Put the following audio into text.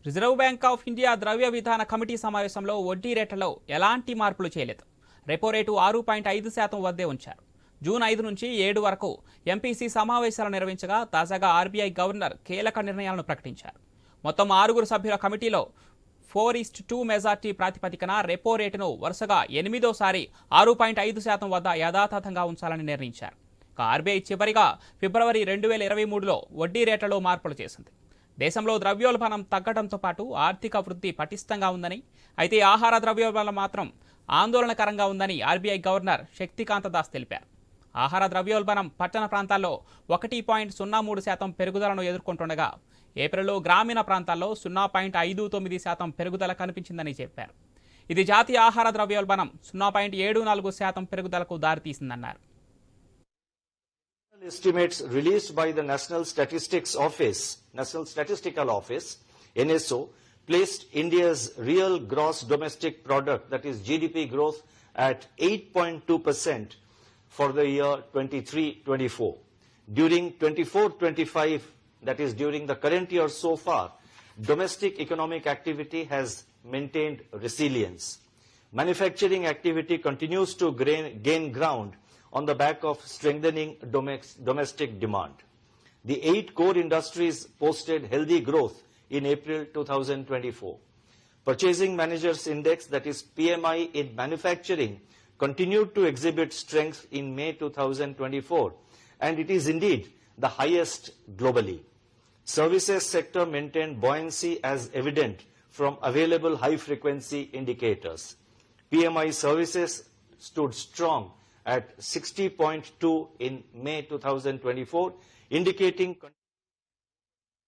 Reserve bank of India ద్రవ్య విధాన committee సమావేశంలో వడ్డీ రేట్లలో ఎలాంటి మార్పులు చేయలేదు. రెపో రేటు 6.5% వద్దే ఉంచారు. జూన్ 5 నుంచి 7 వరకు ఎంపీసీ సమావేశాలు నిర్వహించగా తాజాగా ఆర్బీఐ గవర్నర్ కీలక నిర్ణయాలను ప్రకటించారు. మొత్తం 6 సభ్యుల కమిటీలో 4:2 మెజార్టీ ప్రాతిపదికన రెపో రేటును వరుసగా 8వ సారి 6.5% వద్ద యథాతథంగా ఉంచాలని నిర్ణయించారు. ఆర్బీఐ చివరిగా ఫిబ్రవరి 2023లో వడ్డీ రేట్లలో మార్పులు చేసింది. దేశంలో ద్రవ్యోల్బణం తగ్గడంతో పాటు ఆర్థిక వృద్ధి పటిష్టంగా ఉందని, అయితే ఆహార ద్రవ్యోల్బణం మాత్రం ఆందోళనకరంగా ఉందని ఆర్బీఐ గవర్నర్ శక్తికాంత దాస్ తెలిపారు. ఆహార ద్రవ్యోల్బణం పట్టణ ప్రాంతాల్లో 1.03% పెరుగుదలను ఎదుర్కొంటుండగా ఏప్రిల్లో గ్రామీణ ప్రాంతాల్లో 0.59% పెరుగుదల కనిపించిందని చెప్పారు. ఇది జాతీయ ఆహార ద్రవ్యోల్బణం 0.74% పెరుగుదలకు దారితీసిందన్నారు. Estimates released by the National Statistical Office, NSO, placed India's real gross domestic product, that is GDP growth, at 8.2% for the year 23-24. During 24-25, that is during the current year so far, domestic economic activity has maintained resilience. Manufacturing activity continues to gain ground on the back of strengthening domestic demand. The 8 core industries posted healthy growth in April 2024. Purchasing Managers Index, that is PMI in manufacturing, continued to exhibit strength in May 2024, and it is indeed the highest globally. Services sector maintained buoyancy as evident from available high-frequency indicators. PMI services stood strong at 60.2 in May 2024, indicating